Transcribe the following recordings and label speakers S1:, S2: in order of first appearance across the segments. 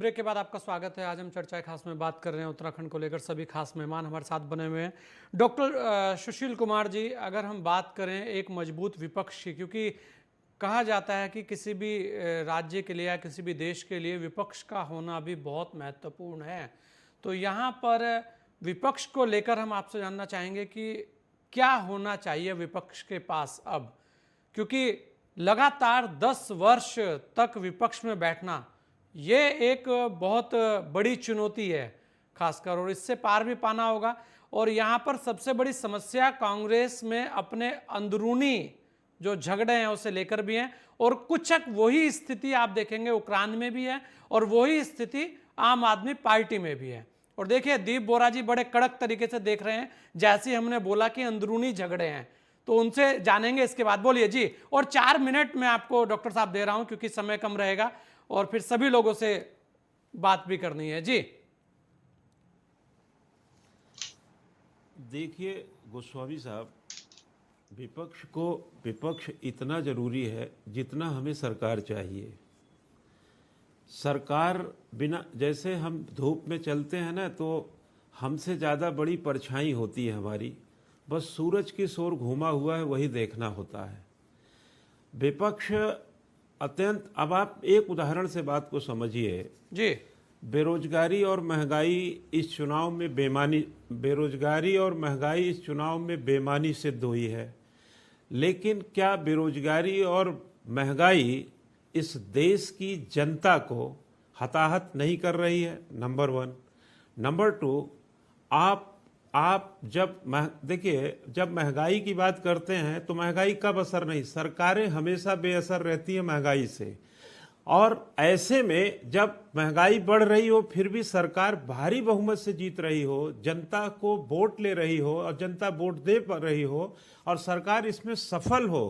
S1: Break के बाद आपका स्वागत है। आज हम चर्चा खास में बात कर रहे हैं उत्तराखंड को लेकर। सभी खास मेहमान हमारे साथ बने हुए हैं। डॉक्टर सुशील कुमार जी, अगर हम बात करें एक मजबूत विपक्ष की, क्योंकि कहा जाता है कि किसी भी राज्य के लिए या किसी भी देश के लिए विपक्ष का होना भी बहुत महत्वपूर्ण है, तो यहाँ पर विपक्ष को लेकर हम आपसे जानना चाहेंगे कि क्या होना चाहिए विपक्ष के पास अब, क्योंकि लगातार 10 वर्ष तक विपक्ष में बैठना ये एक बहुत बड़ी चुनौती है खासकर, और इससे पार भी पाना होगा। और यहाँ पर सबसे बड़ी समस्या कांग्रेस में अपने अंदरूनी जो झगड़े हैं उसे लेकर भी हैं, और कुछ वही स्थिति आप देखेंगे यूक्रेन में भी है और वही स्थिति आम आदमी पार्टी में भी है। और देखिए दीप बोरा जी बड़े कड़क तरीके से देख रहे हैं, जैसे हमने बोला कि अंदरूनी झगड़े हैं, तो उनसे जानेंगे इसके बाद। बोलिए जी। और 4 मिनट में आपको डॉक्टर साहब दे रहा हूं क्योंकि समय कम रहेगा और फिर सभी लोगों से बात भी करनी है जी।
S2: देखिए गोस्वामी साहब, विपक्ष इतना जरूरी है जितना हमें सरकार चाहिए। सरकार बिना, जैसे हम धूप में चलते हैं ना, तो हमसे ज़्यादा बड़ी परछाई होती है हमारी, बस सूरज की ओर घूमा हुआ है वही देखना होता है। विपक्ष अत्यंत, अब आप एक उदाहरण से बात को समझिए जी। बेरोजगारी और महंगाई इस चुनाव में बेमानी सिद्ध हुई है। लेकिन क्या बेरोजगारी और महंगाई इस देश की जनता को हताहत नहीं कर रही है? नंबर 1। नंबर 2, आप देखिए, जब महंगाई की बात करते हैं तो महंगाई कब असर नहीं, सरकारें हमेशा बेअसर रहती है महंगाई से। और ऐसे में जब महंगाई बढ़ रही हो फिर भी सरकार भारी बहुमत से जीत रही हो, जनता को वोट ले रही हो और जनता वोट दे पा रही हो और सरकार इसमें सफल हो,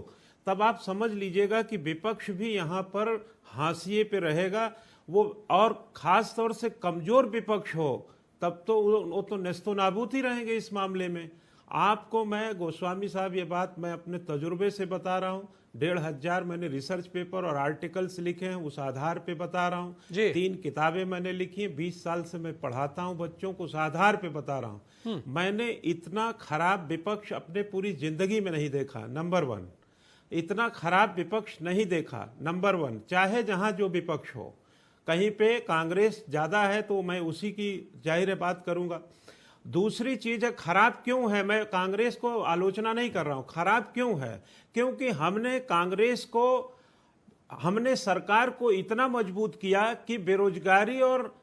S2: तब आप समझ लीजिएगा कि विपक्ष भी यहाँ पर हाशिए पे रहेगा। वो और खास तौर से कमजोर विपक्ष हो तब तो वो तो नेस्तो नाबूद ही रहेंगे इस मामले में। आपको मैं गोस्वामी साहब ये बात मैं अपने तजुर्बे से बता रहा हूँ। 1500 मैंने रिसर्च पेपर और आर्टिकल्स लिखे हैं, उस आधार पे बता रहा हूँ। 3 किताबें मैंने लिखी हैं, 20 साल से मैं पढ़ाता हूँ बच्चों को, उस आधार पे बता रहा हूँ। मैंने इतना खराब विपक्ष अपने पूरी जिंदगी में नहीं देखा। नंबर 1, इतना खराब विपक्ष नहीं देखा। नंबर 1, चाहे जहां जो विपक्ष हो, कहीं पे कांग्रेस ज्यादा है तो मैं उसी की जाहिर बात करूंगा। दूसरी चीज है, खराब क्यों है, मैं कांग्रेस को आलोचना नहीं कर रहा हूं, खराब क्यों है, क्योंकि हमने सरकार को इतना मजबूत किया कि बेरोजगारी और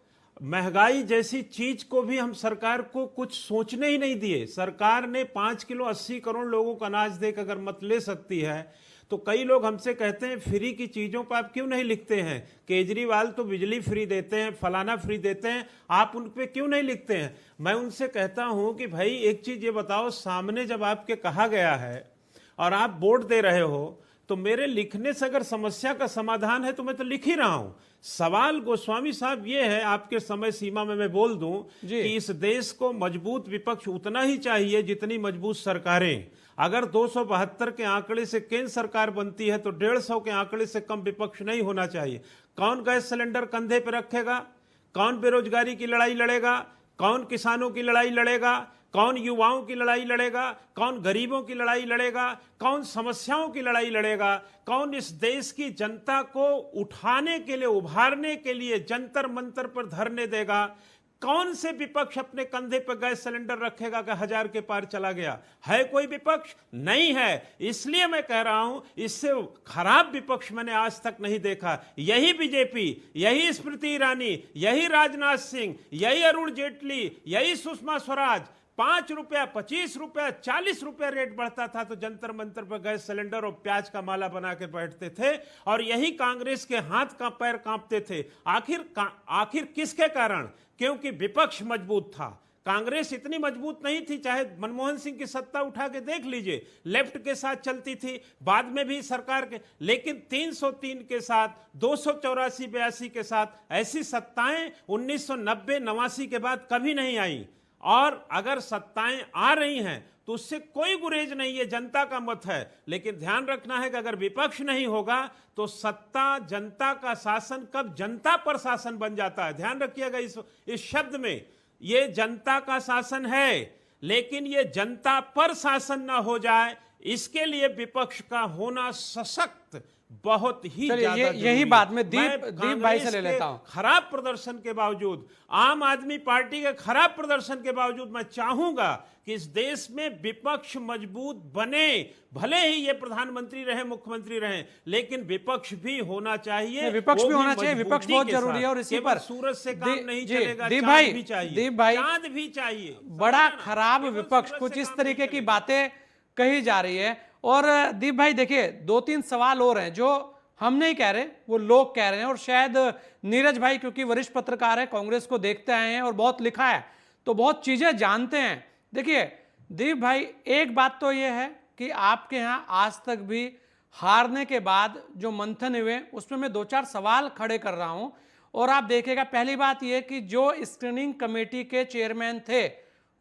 S2: महंगाई जैसी चीज को भी हम सरकार को कुछ सोचने ही नहीं दिए। सरकार ने 5 किलो 80 करोड़ लोगों को अनाज देकर अगर मत ले सकती है, तो कई लोग हमसे कहते हैं फ्री की चीजों पर आप क्यों नहीं लिखते हैं? केजरीवाल तो बिजली फ्री देते हैं, फलाना फ्री देते हैं, आप उन पे क्यों नहीं लिखते हैं? मैं उनसे कहता हूं कि भाई एक चीज ये बताओ, सामने जब आपके कहा गया है और आप वोट दे रहे हो, तो मेरे लिखने से अगर समस्या का समाधान है तो मैं तो लिख ही रहा हूं। सवाल गोस्वामी साहब ये है, आपके समय सीमा में मैं बोल दूं कि इस देश को मजबूत विपक्ष उतना ही चाहिए जितनी मजबूत सरकारें। अगर 272 के आंकड़े से केंद्र सरकार बनती है तो 150 के आंकड़े से कम विपक्ष नहीं होना चाहिए। कौन गैस सिलेंडर कंधे पर रखेगा? कौन बेरोजगारी की लड़ाई लड़ेगा? कौन किसानों की लड़ाई लड़ेगा? कौन युवाओं की लड़ाई लड़ेगा? कौन गरीबों की लड़ाई लड़ेगा? कौन समस्याओं की लड़ाई लड़ेगा? कौन इस देश की जनता को उठाने के लिए, उभारने के लिए जंतर मंतर पर धरने देगा? कौन से विपक्ष अपने कंधे पर गैस सिलेंडर रखेगा कि 1000 के पार चला गया? है कोई विपक्ष? नहीं है। इसलिए मैं कह रहा हूं, इससे खराब विपक्ष मैंने आज तक नहीं देखा। यही बीजेपी, यही स्मृति ईरानी, यही राजनाथ सिंह, यही अरुण जेटली, यही सुषमा स्वराज, 5 रुपया, 25 रुपया, 40 रुपया रेट बढ़ता था तो जंतर मंतर पर गैस सिलेंडर और प्याज का माला बना के बैठते थे, और यही कांग्रेस के हाथ का पैर कांपते थे। आखिर किसके कारण? क्योंकि विपक्ष मजबूत था। कांग्रेस इतनी मजबूत नहीं थी, चाहे मनमोहन सिंह की सत्ता उठा के देख लीजिए, लेफ्ट के साथ चलती थी, बाद में भी सरकार के, लेकिन 303 के साथ, 284-82 के साथ ऐसी सत्ताएं 1990-89 के बाद कभी नहीं आई। और अगर सत्ताएं आ रही हैं तो उससे कोई गुरेज नहीं है, जनता का मत है। लेकिन ध्यान रखना है कि अगर विपक्ष नहीं होगा तो सत्ता, जनता का शासन कब जनता पर शासन बन जाता है। ध्यान रखिएगा इस शब्द में, ये जनता का शासन है लेकिन ये जनता पर शासन ना हो जाए, इसके लिए विपक्ष का होना सशक्त बहुत ही ज्यादा
S1: यही बात में दीप भाई से ले लेता हूं।
S2: खराब प्रदर्शन के बावजूद, आम आदमी पार्टी के खराब प्रदर्शन के बावजूद मैं चाहूंगा कि इस देश में विपक्ष मजबूत बने। भले ही ये प्रधानमंत्री रहे, मुख्यमंत्री रहे, लेकिन विपक्ष भी होना चाहिए।
S1: विपक्ष भी होना चाहिए, विपक्ष बहुत जरूरी है। और इसी पर
S2: सूरज से काम नहीं चलेगा,
S1: दीप भाई
S2: चांद भी चाहिए।
S1: बड़ा खराब विपक्ष, कुछ इस तरीके की बातें कही जा रही है। और दीप भाई देखिए, 2-3 सवाल और हैं जो हम नहीं कह रहे, वो लोग कह रहे हैं। और शायद नीरज भाई क्योंकि वरिष्ठ पत्रकार है, कांग्रेस को देखते आए हैं और बहुत लिखा है, तो बहुत चीजें जानते हैं। देखिए दीप भाई, एक बात तो ये है कि आपके यहाँ आज तक भी हारने के बाद जो मंथन हुए उसमें मैं 2-4 सवाल खड़े कर रहा हूं। और आप देखिएगा, पहली बात यह कि जो स्क्रीनिंग कमेटी के चेयरमैन थे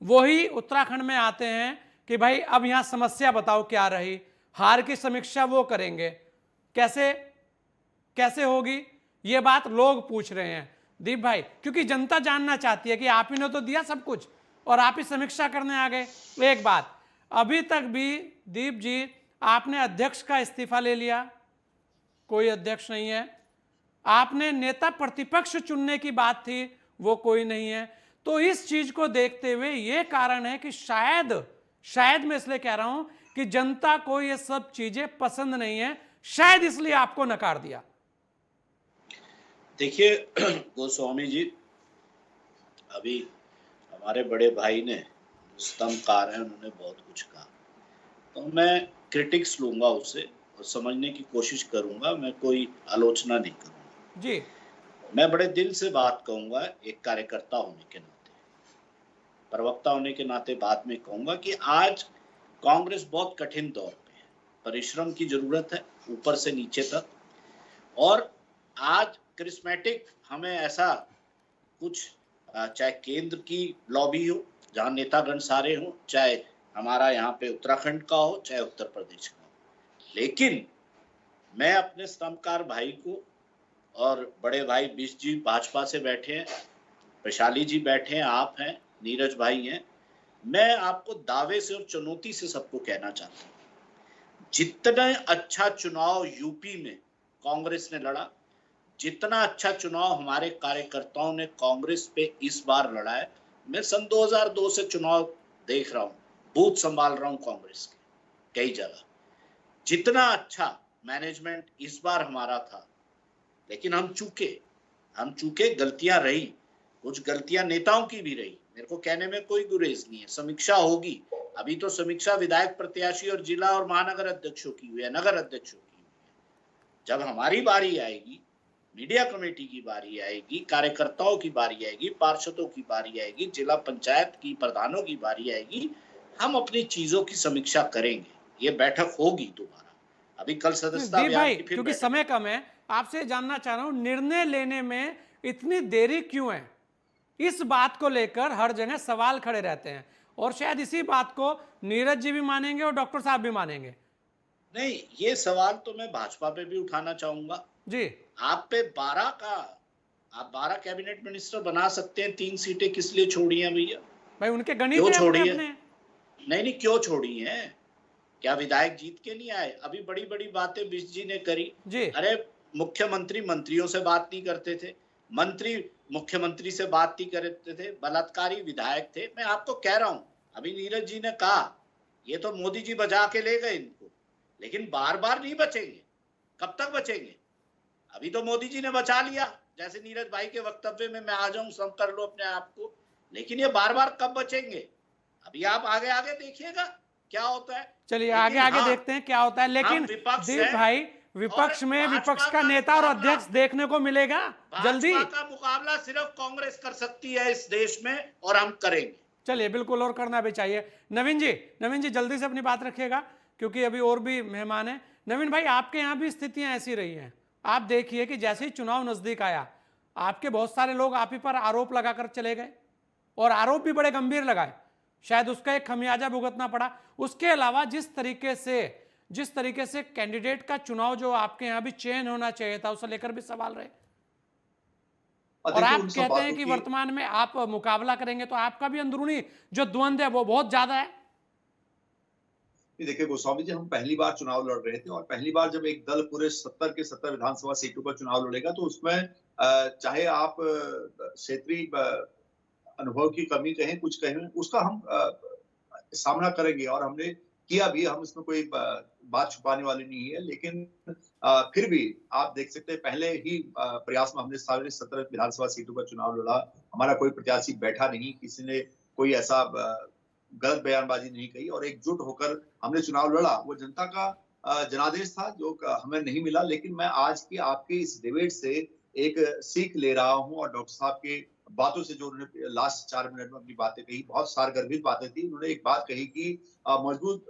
S1: वही उत्तराखंड में आते हैं कि भाई अब यहां समस्या बताओ क्या रही, हार की समीक्षा वो करेंगे। कैसे कैसे होगी ये बात लोग पूछ रहे हैं दीप भाई, क्योंकि जनता जानना चाहती है कि आप ही ने तो दिया सब कुछ और आप ही समीक्षा करने आ गए। एक बात, अभी तक भी दीप जी आपने अध्यक्ष का इस्तीफा ले लिया, कोई अध्यक्ष नहीं है। आपने नेता प्रतिपक्ष चुनने की बात थी, वो कोई नहीं है। तो इस चीज को देखते हुए ये कारण है कि शायद मैं इसलिए कह रहा हूं कि जनता को ये सब चीजें पसंद नहीं है, शायद इसलिए आपको नकार दिया।
S3: देखिए गोस्वामी जी, अभी हमारे बड़े भाई ने स्तंभकार हैं, उन्होंने बहुत कुछ कहा, तो मैं क्रिटिक्स लूंगा उससे और समझने की कोशिश करूंगा, मैं कोई आलोचना नहीं करूंगा
S1: जी।
S3: मैं बड़े दिल से बात कहूंगा, एक कार्यकर्ता होने के नाते, प्रवक्ता होने के नाते बात में कहूंगा कि आज कांग्रेस बहुत कठिन दौर पे है, परिश्रम की जरूरत है ऊपर से नीचे तक। और आज क्रिस्मेटिक हमें ऐसा कुछ, चाहे केंद्र की लॉबी हो जहां नेतागण सारे हो, चाहे हमारा यहाँ पे उत्तराखंड का हो, चाहे उत्तर प्रदेश का हो, लेकिन मैं अपने स्तंभकार भाई को और बड़े भाई बिष्ट जी भाजपा से बैठे हैं, वैशाली जी बैठे हैं, आप हैं, नीरज भाई हैं, मैं आपको दावे से और चुनौती से सबको कहना चाहता हूं, जितना अच्छा चुनाव यूपी में कांग्रेस ने लड़ा, जितना अच्छा चुनाव हमारे कार्यकर्ताओं ने कांग्रेस पे इस बार लड़ा है, मैं सन 2002 से चुनाव देख रहा हूं, बूथ संभाल रहा हूं कांग्रेस के कई जगह, जितना अच्छा मैनेजमेंट इस बार हमारा था। लेकिन हम चूके, गलतियां रही, कुछ गलतियां नेताओं की भी रही, मेरे को कहने में कोई गुरेज नहीं है, समीक्षा होगी। अभी तो समीक्षा विधायक प्रत्याशी और जिला और महानगर अध्यक्षों की हुई है, नगर अध्यक्षों की हुई है। जब हमारी बारी आएगी, मीडिया कमेटी की बारी आएगी, कार्यकर्ताओं की बारी आएगी, पार्षदों की बारी आएगी, जिला पंचायत की प्रधानों की बारी आएगी, हम अपनी चीजों की समीक्षा करेंगे। ये बैठक होगी दोबारा, अभी कल सदस्यता अभियान की फिर
S1: क्योंकि समय कम है, आपसे जानना चाह रहा हूं निर्णय लेने में इतनी देरी क्यों है? इस बात को लेकर हर जगह सवाल खड़े रहते हैं और शायद इसी बात को नीरज जी भी मानेंगे और डॉक्टर साहब भी मानेंगे।
S3: नहीं, ये सवाल तो मैं भाजपा पे भी उठाना चाहूंगा
S1: जी।
S3: आप 12 कैबिनेट मिनिस्टर बना सकते हैं, 3 सीटें किस लिए छोड़ी हैं भैया?
S1: भाई उनके गणित
S3: क्यों
S1: है
S3: छोड़ी है?
S1: अपने।
S3: नहीं, क्यों छोड़ी हैं? क्या विधायक जीत के नहीं आए? अभी बड़ी बड़ी बातें बिष्ट जी ने करी
S1: जी।
S3: अरे मुख्यमंत्री मंत्रियों से बात नहीं करते थे, मंत्री मुख्यमंत्री से बात नहीं करते थे, बलात्कारी विधायक थे। मैं आपको कह रहा हूं, अभी नीरज जी ने कहा ये तो मोदी जी बचा के ले गए इनको, लेकिन बार बार नहीं बचेंगे। कब तक बचेंगे? अभी तो मोदी जी ने बचा लिया, जैसे नीरज भाई के वक्तव्य में मैं आ जाऊं, सब कर लो अपने आप को, लेकिन ये बार बार कब बचेंगे? अभी आप आगे आगे देखिएगा क्या होता है।
S1: चलिए आगे आगे देखते हैं क्या होता है। लेकिन दीप भाई, विपक्ष में विपक्ष का नेता और अध्यक्ष देखने को मिलेगा जल्दी।
S3: भाजपा का मुकाबला सिर्फ कांग्रेस कर सकती है इस देश में, और हम करेंगे।
S1: चलिए बिल्कुल, और करना भी चाहिए। नवीन जी जल्दी से अपनी बात रखिएगा क्योंकि अभी और भी मेहमान हैं। नवीन भाई, आपके यहाँ भी स्थितियां ऐसी रही हैं। आप देखिए कि जैसे ही चुनाव नजदीक आया, आपके बहुत सारे लोग आप ही पर आरोप लगाकर चले गए। और आरोप भी बड़े गंभीर लगाए, शायद उसका एक खमियाजा भुगतना पड़ा। उसके अलावा जिस तरीके से कैंडिडेट का चुनाव जो आपके यहां भी चयन होना चाहिए था, उसे लेकर भी सवाल रहे। और आप कहते हैं कि वर्तमान में आप मुकाबला करेंगे, तो आपका भी अंदरूनी जो द्वंद्व है वो बहुत ज्यादा है।
S4: देखिए गोस्वामी जी, हम पहली बार चुनाव लड़ रहे थे और पहली बार जब एक दल पूरे 70 के 70 विधानसभा सीटों पर चुनाव लड़ेगा तो उसमें चाहे आप क्षेत्रीय अनुभव की कमी कहें, कुछ कहें, उसका हम सामना करेंगे और हमने किया भी। हम इसमें कोई बात छुपाने वाली नहीं है, लेकिन फिर भी आप देख सकते हैं पहले ही प्रयास में हमने सारे 17 विधानसभा सीटों पर चुनाव लड़ा। हमारा कोई प्रत्याशी बैठा नहीं, किसी ने कोई ऐसा गलत बयानबाजी नहीं कही और एकजुट होकर हमने चुनाव लड़ा। वो जनता का जनादेश था जो हमें नहीं मिला, लेकिन मैं आज की आपके इस डिबेट से एक सीख ले रहा हूं और डॉक्टर साहब के बातों से जो उन्होंने लास्ट 4 मिनट में अपनी बातें कही, बहुत सारगर्भित बातें थी। उन्होंने एक बात कही कि मजबूत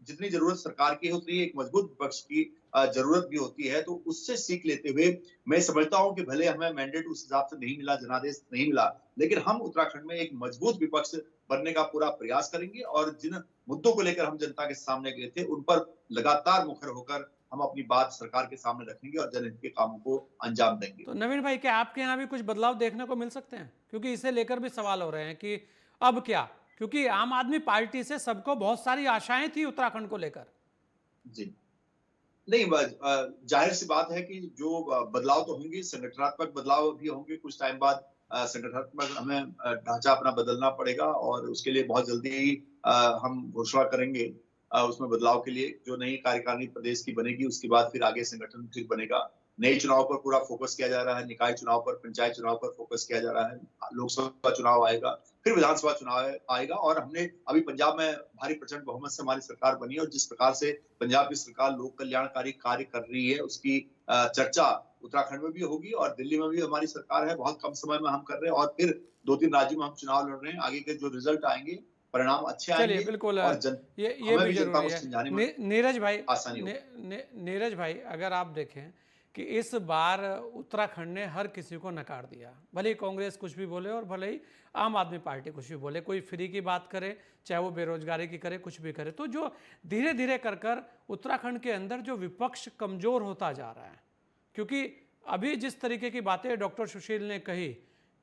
S4: जितनी जरूरत सरकार की होती है, एक मजबूत विपक्ष की जरूरत भी होती है। तो उससे सीख लेते हुए मैं समझता हूं कि भले हमें मैंडेट उस हिसाब से नहीं मिला, जनादेश नहीं मिला, लेकिन हम उत्तराखंड में एक मजबूत विपक्ष बनने का पूरा प्रयास करेंगे और जिन मुद्दों को लेकर हम जनता के सामने गए थे, उन पर लगातार मुखर होकर हम अपनी बात सरकार के सामने रखेंगे और जनहित के कामों को अंजाम देंगे।
S1: तो नवीन भाई, क्या आपके यहाँ भी कुछ बदलाव देखने को मिल सकते हैं? क्योंकि इसे लेकर भी सवाल हो रहे हैं कि अब क्या, क्योंकि आम आदमी पार्टी से सबको बहुत सारी आशाएं थी उत्तराखंड को लेकर।
S4: जी नहीं, जाहिर सी बात है कि जो बदलाव तो होंगे, संगठनात्मक बदलाव भी होंगे। कुछ टाइम बाद संगठनात्मक हमें ढांचा अपना बदलना पड़ेगा और उसके लिए बहुत जल्दी ही हम घोषणा करेंगे उसमें बदलाव के लिए। जो नई कार्यकारिणी प्रदेश की बनेगी उसके बाद फिर आगे संगठन फिर बनेगा। नए चुनाव पर पूरा फोकस किया जा रहा है, निकाय चुनाव पर, पंचायत चुनाव पर फोकस किया जा रहा है। लोकसभा चुनाव आएगा, फिर विधानसभा चुनाव आएगा और हमने अभी पंजाब में भारी प्रचंड बहुमत से हमारी सरकार बनी है और जिस प्रकार से पंजाब की सरकार लोक कल्याणकारी कार्य कर रही है, उसकी चर्चा उत्तराखंड में भी होगी और दिल्ली में भी हमारी सरकार है। बहुत कम समय में हम कर रहे हैं और फिर 2-3 राज्यों में हम चुनाव लड़ रहे हैं। आगे के जो रिजल्ट आएंगे, परिणाम अच्छे आएंगे।
S1: चलिए, बिल्कुल,
S4: और
S1: ये भी जरूरी है। नीरज भाई, अगर आप देखें कि इस बार उत्तराखंड ने हर किसी को नकार दिया, भले ही कांग्रेस कुछ भी बोले और भले ही आम आदमी पार्टी कुछ भी बोले, कोई फ्री की बात करे, चाहे वो बेरोजगारी की करे, कुछ भी करे, तो जो धीरे धीरे कर उत्तराखंड के अंदर जो विपक्ष कमजोर होता जा रहा है। क्योंकि अभी जिस तरीके की बातें डॉक्टर सुशील ने कही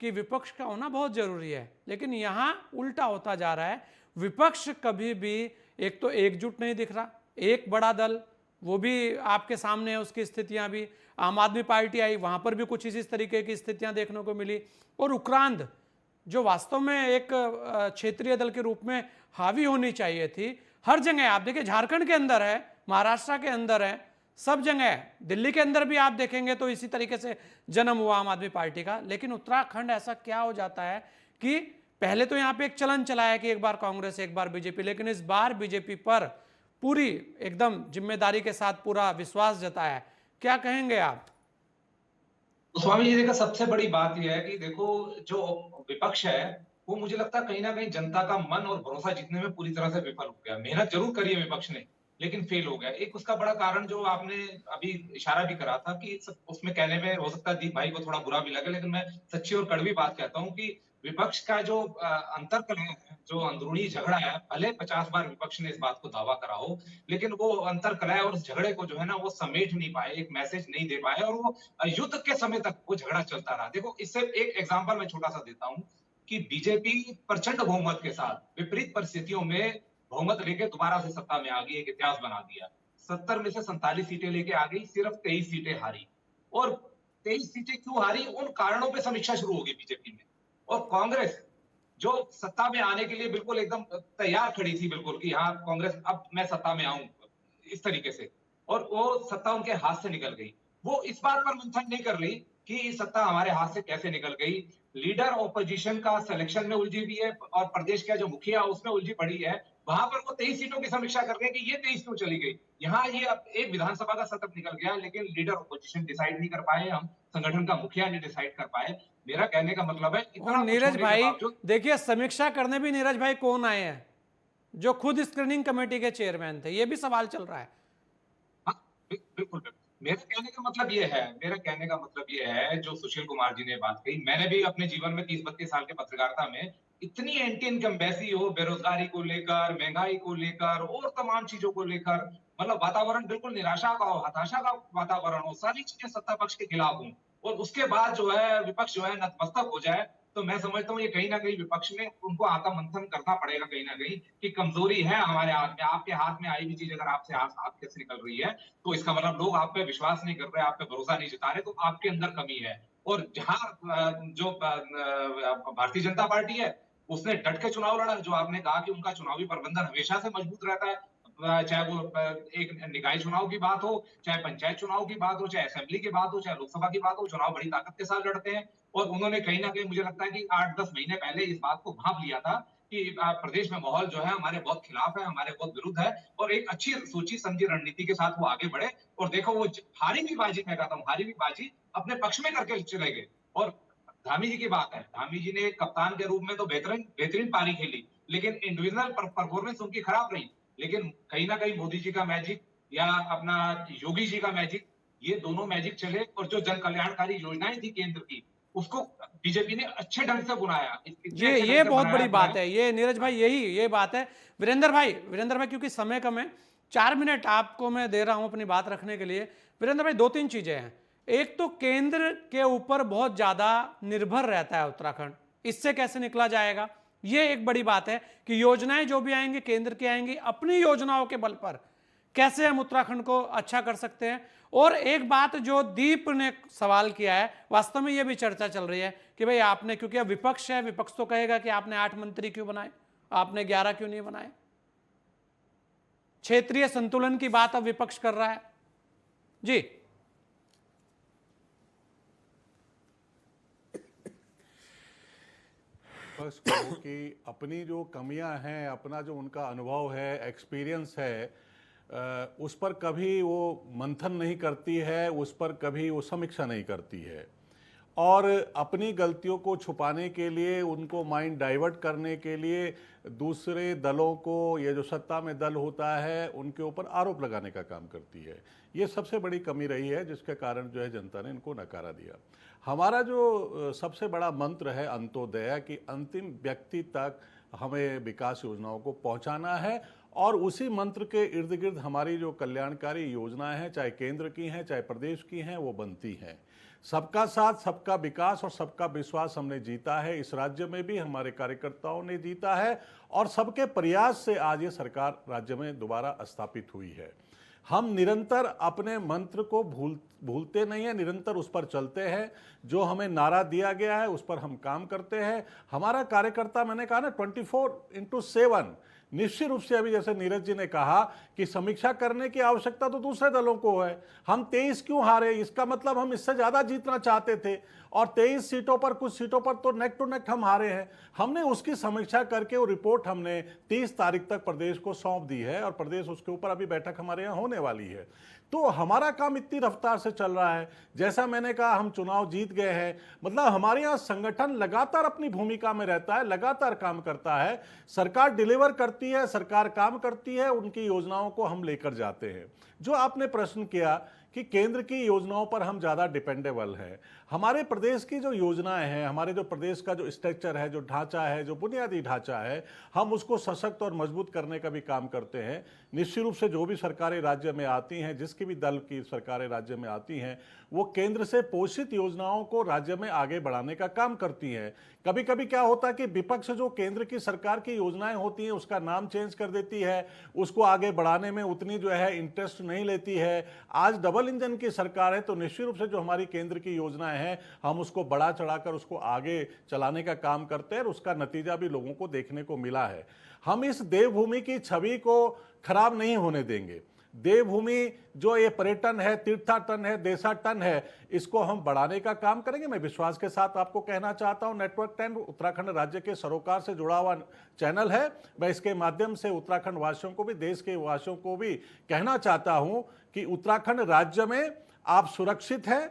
S1: कि विपक्ष का होना बहुत जरूरी है, लेकिन यहाँ उल्टा होता जा रहा है। विपक्ष कभी भी एक तो एकजुट नहीं दिख रहा, एक बड़ा दल वो भी आपके सामने है, उसकी स्थितियां भी। आम आदमी पार्टी आई, वहां पर भी कुछ इस तरीके की स्थितियां देखने को मिली। और उक्रांद जो वास्तव में एक क्षेत्रीय दल के रूप में हावी होनी चाहिए थी, हर जगह आप देखिए, झारखंड के अंदर है, महाराष्ट्र के अंदर है, सब जगह है, दिल्ली के अंदर भी आप देखेंगे तो इसी तरीके से जन्म हुआ आम आदमी पार्टी का। लेकिन उत्तराखंड ऐसा क्या हो जाता है कि पहले तो यहाँ पे एक चलन चला है कि एक बार कांग्रेस एक बार बीजेपी, लेकिन इस बार बीजेपी पर पूरी एकदम जिम्मेदारी के साथ पूरा विश्वास जताया है। क्या कहेंगे आप?
S5: तो स्वामी जी, देखो सबसे बड़ी बात यह है कि देखो जो विपक्ष है वो मुझे लगता है कहीं ना कहीं जनता का मन और भरोसा जीतने में पूरी तरह से विफल हो गया। मेहनत जरूर करी है विपक्ष ने, लेकिन फेल हो गया। एक उसका बड़ा कारण जो आपने अभी इशारा भी करा था कि उसमें कहने में हो सकता है दीप भाई को थोड़ा बुरा भी लगे, लेकिन मैं सच्ची और कड़वी बात कहता हूं कि विपक्ष का जो अंतर्कलह है, जो अंदरूनी झगड़ा है, भले 50 बार विपक्ष ने इस बात को दावा करा हो, लेकिन वो अंतर्कलह और उस झगड़े को जो है ना वो समेट नहीं पाए, एक मैसेज नहीं दे पाए और वो युद्ध के समय तक वो झगड़ा चलता रहा। देखो, इससे एक एग्जाम्पल मैं छोटा सा देता हूं कि बीजेपी प्रचंड बहुमत के साथ विपरीत परिस्थितियों में बहुमत लेके दोबारा से सत्ता में आ गई, एक इतिहास बना दिया। 70 में से 47 सीटें लेके आ गई, सिर्फ 23 सीटें हारी। और 23 सीटें क्यों हारी, उन कारणों पे समीक्षा शुरू होगी बीजेपी में। और कांग्रेस जो सत्ता में आने के लिए बिल्कुल एकदम तैयार खड़ी थी, बिल्कुल कि हाँ कांग्रेस अब मैं सत्ता में आऊं, इस तरीके से, और वो सत्ता उनके हाथ से निकल गई। वो इस बात पर मंथन नहीं कर रही कि सत्ता हमारे हाथ से कैसे निकल गई। लीडर ऑपोजिशन का सिलेक्शन में उलझी हुई है और प्रदेश का जो मुखिया उसमें उलझी पड़ी है। वहां पर वो 23 सीटों की समीक्षा कर रहे हैं कि ये 23 क्यों चली गई। यहाँ ये अब एक विधानसभा का सत्र निकल गया, लेकिन लीडर ऑपोजिशन डिसाइड नहीं कर पाए, हम संगठन का मुखिया नहीं डिसाइड कर पाए। मेरा कहने का मतलब है
S1: और नीरज भाई देखिए, समीक्षा करने भी नीरज भाई कौन आए हैं, जो खुद स्क्रीनिंग कमेटी के चेयरमैन थे, ये भी सवाल चल रहा है।
S5: हाँ, बिल्कुल। मेरा कहने का मतलब ये है, जो सुशील कुमार जी ने बात कही, मैंने भी अपने जीवन में 30-32 साल के पत्रकारिता में इतनी एंटी इनकम्बेंसी हो, बेरोजगारी को लेकर, महंगाई को लेकर और तमाम चीजों को लेकर, मतलब वातावरण बिल्कुल निराशा का हो, हताशा का वातावरण हो, सारी चीजें सत्ता पक्ष के खिलाफ हों और उसके बाद जो है विपक्ष जो है नतमस्तक हो जाए, तो मैं समझता हूँ ये कहीं न कहीं विपक्ष में उनको आत्ममंथन करना पड़ेगा कहीं न कहीं, कि कमजोरी है हमारे हाथ में, आपके हाथ में आई हुई चीज अगर आपसे हाथ से निकल रही है, तो इसका मतलब लोग आप पे विश्वास नहीं कर रहे, आप पे भरोसा नहीं जता रहे, तो आपके अंदर कमी है। और जहां भारतीय जनता पार्टी है, उसने डट के चुनाव लड़ा, जो आपने कहा कि उनका चुनावी प्रबंधन हमेशा से मजबूत रहता है। चाहे वो एक निकाय चुनाव की बात हो, चाहे पंचायत चुनाव की बात हो, चाहे असेंबली की बात हो, चाहे लोकसभा की बात हो, चुनाव बड़ी ताकत के साथ लड़ते हैं। और उन्होंने कहीं ना कहीं मुझे लगता है कि 8-10 महीने पहले इस बात को भांप लिया था कि प्रदेश में माहौल जो है हमारे बहुत खिलाफ है, हमारे बहुत विरुद्ध है, और एक अच्छी सोची समझी रणनीति के साथ वो आगे बढ़े। और देखो वो हारी भी बाजी, मैं कहता हूँ हारी भी बाजी अपने पक्ष में करके चले गए। और धामी जी की बात है, धामी जी ने कप्तान के रूप में तो बेहतरीन बेहतरीन पारी खेली, लेकिन इंडिविजुअल परफॉर्मेंस उनकी खराब रही। लेकिन कहीं ना कहीं मोदी जी का मैजिक या अपना योगी जी का मैजिक, ये दोनों मैजिक चले, और जो जन कल्याणकारी योजनाएं थी केंद्र की, उसको बीजेपी ने अच्छे ढंग से बुनाया, इतने अच्छे
S1: ये
S5: ढंग से
S1: बहुत
S5: बनाया
S1: बड़ी
S5: जो
S1: बात
S5: है।
S1: है, ये नीरज भाई, यही ये बात है। वीरेंद्र भाई क्योंकि समय कम है, 4 मिनट आपको मैं दे रहा हूं अपनी बात रखने के लिए। वीरेंद्र भाई, 2-3 चीजें हैं। एक तो केंद्र के ऊपर बहुत ज्यादा निर्भर रहता है उत्तराखंड, इससे कैसे निकला जाएगा, ये एक बड़ी बात है कि योजनाएं जो भी आएंगी केंद्र की आएंगी, अपनी योजनाओं के बल पर कैसे हम उत्तराखंड को अच्छा कर सकते हैं। और एक बात जो दीप ने सवाल किया है, वास्तव में यह भी चर्चा चल रही है कि भाई आपने, क्योंकि अब विपक्ष है, विपक्ष तो कहेगा कि आपने 8 मंत्री क्यों बनाए, आपने 11 क्यों नहीं बनाए। क्षेत्रीय संतुलन की बात अब विपक्ष कर रहा है। जी
S6: बस कहूँ कि अपनी जो कमियां हैं, अपना जो उनका अनुभव है, एक्सपीरियंस है, उस पर कभी वो मंथन नहीं करती है, उस पर कभी वो समीक्षा नहीं करती है, और अपनी गलतियों को छुपाने के लिए, उनको माइंड डाइवर्ट करने के लिए दूसरे दलों को, ये जो सत्ता में दल होता है उनके ऊपर आरोप लगाने का काम करती है। ये सबसे बड़ी कमी रही है, जिसके कारण जो है जनता ने इनको नकारा दिया। हमारा जो सबसे बड़ा मंत्र है अंत्योदय, कि अंतिम व्यक्ति तक हमें विकास योजनाओं को पहुंचाना है, और उसी मंत्र के इर्द गिर्द हमारी जो कल्याणकारी योजनाएं हैं, चाहे केंद्र की हैं चाहे प्रदेश की हैं, वो बनती हैं। सबका साथ, सबका विकास और सबका विश्वास हमने जीता है, इस राज्य में भी हमारे कार्यकर्ताओं ने जीता है, और सबके प्रयास से आज ये सरकार राज्य में दोबारा स्थापित हुई है। हम निरंतर अपने मंत्र को भूलते नहीं हैं, निरंतर उस पर चलते हैं। जो हमें नारा दिया गया है उस पर हम काम करते हैं। हमारा कार्यकर्ता, मैंने कहा ना, 24/7 निश्चित रूप से, अभी जैसे नीरज जी ने कहा कि समीक्षा करने की आवश्यकता तो दूसरे दलों को है। हम 23 क्यों हारे, इसका मतलब हम इससे ज्यादा जीतना चाहते थे, और 23 सीटों पर, कुछ सीटों पर तो नेक टू नेक हम हारे हैं। हमने उसकी समीक्षा करके वो रिपोर्ट हमने 30 तारीख तक प्रदेश को सौंप दी है, और प्रदेश उसके ऊपर अभी बैठक हमारे यहाँ होने वाली है। तो हमारा काम इतनी रफ्तार से चल रहा है। जैसा मैंने कहा, हम चुनाव जीत गए हैं, मतलब हमारे यहाँ संगठन लगातार अपनी भूमिका में रहता है, लगातार काम करता है। सरकार डिलीवर करती है, सरकार काम करती है, उनकी योजनाओं को हम लेकर जाते हैं। जो आपने प्रश्न किया कि केंद्र की योजनाओं पर हम ज़्यादा डिपेंडेबल हैं, हमारे प्रदेश की जो योजनाएं हैं, हमारे जो प्रदेश का जो स्ट्रक्चर है, जो ढांचा है, जो बुनियादी ढांचा है, हम उसको सशक्त और मजबूत करने का भी काम करते हैं। निश्चित रूप से जो भी सरकारें राज्य में आती हैं, जिसकी भी दल की सरकारें राज्य में आती हैं, वो केंद्र से पोषित योजनाओं को राज्य में आगे बढ़ाने का काम करती हैं। कभी कभी क्या होता है कि विपक्ष जो केंद्र की सरकार की योजनाएं होती हैं उसका नाम चेंज कर देती है, उसको आगे बढ़ाने में उतनी जो है इंटरेस्ट नहीं लेती है। आज डबल इंजन की सरकार है, तो निश्चित रूप से जो हमारी केंद्र की योजनाएं हैं, हम उसको बढ़ा चढ़ाकर उसको आगे चलाने का काम करते हैं, और उसका नतीजा भी लोगों को देखने को मिला है। हम इस देवभूमि की छवि को खराब नहीं होने देंगे। देवभूमि जो ये पर्यटन है, तीर्थाटन है, देशाटन है, इसको हम बढ़ाने का काम करेंगे। मैं विश्वास के साथ आपको कहना चाहता हूं, नेटवर्क 10 उत्तराखंड राज्य के सरोकार से जुड़ा हुआ चैनल है। मैं इसके माध्यम से उत्तराखंड वासियों को भी, देश के वासियों को भी कहना चाहता हूं कि उत्तराखंड राज्य में आप सुरक्षित हैं।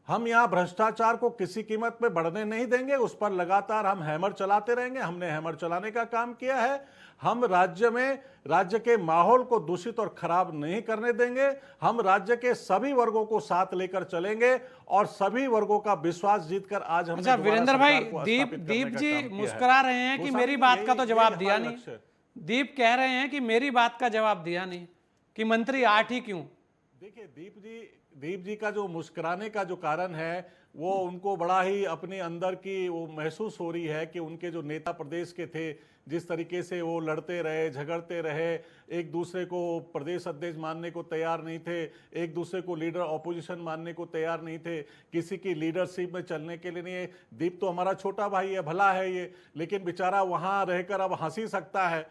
S6: हम यहाँ भ्रष्टाचार को किसी कीमत पे बढ़ने नहीं देंगे, उस पर लगातार हम हैमर चलाते रहेंगे। हमने हैमर चलाने का काम किया है। हम राज्य के माहौल को दूषित और खराब नहीं करने देंगे। हम राज्य के सभी वर्गों को साथ लेकर चलेंगे और सभी वर्गों का विश्वास जीतकर आज हमने
S1: अच्छा
S6: दोबारा
S1: वीरेंद्र भाई,
S6: सरकार को
S1: दीप
S6: स्थापित करने का
S1: जी
S6: काम किया है।
S1: मुस्कुरा रहे हैं कि
S6: वो
S1: मेरी
S6: साहब,
S1: बात का तो
S6: यही
S1: जवाब दिया
S6: हमारा
S1: नहीं।
S6: लक्ष्य है।
S1: दीप कह रहे हैं कि मेरी बात का जवाब दिया नहीं, कि मंत्री 8 ही क्यों?
S6: देखिए दीप जी का जो मुस्कुराने का जो कारण है वो उनको बड़ा ही अपने अंदर की वो महसूस हो रही है कि उनके जो नेता प्रदेश के थे, जिस तरीके से वो लड़ते रहे, झगड़ते रहे, एक दूसरे को प्रदेश अध्यक्ष मानने को तैयार नहीं थे, एक दूसरे को लीडर ऑपोजिशन मानने को तैयार नहीं थे, किसी की लीडरशिप में चलने के लिए नहीं। दीप तो हमारा छोटा भाई है, भला है ये, लेकिन बेचारा वहां रहकर अब हंसी सकता है।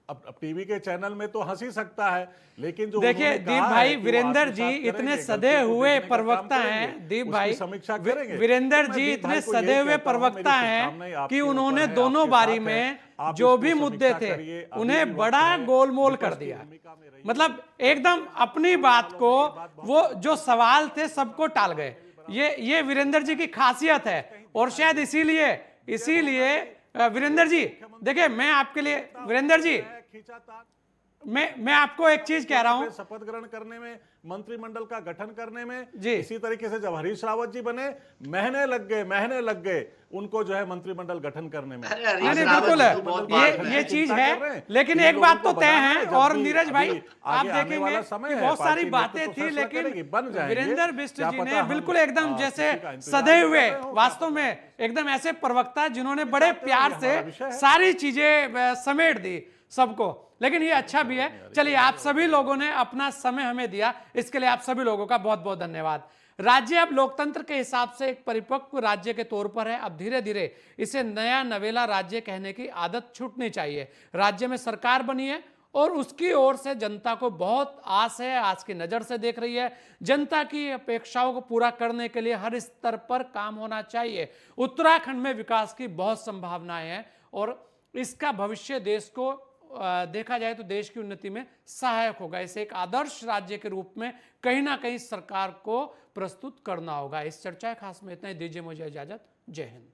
S6: अब टीवी के चैनल में तो हंसी सकता है, लेकिन जो
S1: देखिए
S6: उन्होंने
S1: दीप
S6: कहा
S1: भाई,
S6: है कि वो
S1: वीरेंद्र
S6: आत्मसात
S1: जी
S6: करेंगे,
S1: इतने
S6: गलती
S1: सदे
S6: को
S1: हुए
S6: देखने का काम
S1: प्रवक्ता
S6: करेंगे,
S1: हैं दीप
S6: उसकी
S1: भाई,
S6: समीक्षा करेंगे।
S1: वीरेंद्र
S6: तो मैं
S1: जी
S6: दीप
S1: इतने
S6: भाई को
S1: सदे
S6: यही
S1: हुए
S6: कहता हूं, मेरी
S1: प्रवक्ता
S6: शुभकामनाएं
S1: हैं
S6: आपके
S1: कि
S6: ऊपर
S1: उन्होंने
S6: है,
S1: दोनों
S6: आपके
S1: बारी
S6: साथ
S1: में
S6: है। आप
S1: जो
S6: इसको
S1: भी मुद्दे
S6: समीक्षा
S1: थे
S6: करिए, अभी
S1: उन्हें
S6: भी वक्त
S1: बड़ा
S6: है,
S1: गोलमोल कर
S6: विपक्ष की
S1: दिया।
S6: भूमिका में रहिए।
S1: मतलब एकदम अपनी बात को, वो जो सवाल थे सबको टाल गए। ये वीरेंद्र जी की खासियत है। और शायद इसीलिए वीरेंद्र जी, देखिए मैं आपके लिए, वीरेंद्र जी मैं आपको एक चीज कह रहा हूं,
S6: शपथ ग्रहण करने में, मंत्रिमंडल का गठन करने में
S1: जी।
S6: इसी तरीके से जब हरीश रावत जी बने, महीने लग गए उनको जो है मंत्रिमंडल गठन करने में।
S3: अरे हरीश
S1: नहीं
S3: रावत
S1: बिल्कुल
S3: जी
S1: है,
S3: तो बहुत बात
S1: ये
S3: है।
S1: चीज
S6: चिंता
S1: है।
S6: कर रहे हैं।
S1: लेकिन
S6: इन
S1: एक बात
S6: लोगों
S1: तो
S6: को
S1: तय
S6: बनाना
S1: है,
S6: है, जब
S1: और
S6: भी
S1: नीरज भाई
S6: अभी
S1: आप
S6: आगे आने
S1: देखेंगे
S6: वाला समय
S1: कि
S6: है,
S1: बहुत सारी
S6: पार्टी
S1: बातें
S6: नेतृत्व
S1: थी,
S6: फैसला
S1: लेकिन
S6: करेगी, बन जाएंगे।
S1: वीरेंद्र बिष्ट
S6: क्या
S1: जी
S6: पता
S1: ने
S6: हम,
S1: बिल्कुल एकदम जैसे
S6: किसी का इंतजार
S1: सदे
S6: कर
S1: हुए,
S6: रहे हो,
S1: वास्तव में एकदम ऐसे प्रवक्ता जिन्होंने बड़े प्यार
S6: हमारा
S1: से
S6: विषय है।
S1: सारी चीजें समेट दी सबको। लेकिन ये अच्छा भी है। चलिए, आप सभी लोगों ने अपना समय हमें दिया, इसके लिए आप सभी लोगों का बहुत बहुत धन्यवाद। राज्य अब लोकतंत्र के हिसाब से एक परिपक्व राज्य के तौर पर है। अब धीरे धीरे इसे नया नवेला राज्य कहने की आदत छूटनी चाहिए। राज्य में सरकार बनी है और उसकी ओर से जनता को बहुत आस है, आज की नजर से देख रही है। जनता की अपेक्षाओं को पूरा करने के लिए हर स्तर पर काम होना चाहिए। उत्तराखंड में विकास की बहुत संभावनाएं हैं और इसका भविष्य देश को देखा जाए तो देश की उन्नति में सहायक होगा। इसे एक आदर्श राज्य के रूप में कहीं ना कहीं सरकार को प्रस्तुत करना होगा। इस चर्चा खास में इतना ही। दीजिए मुझे इजाजत। जय हिंद।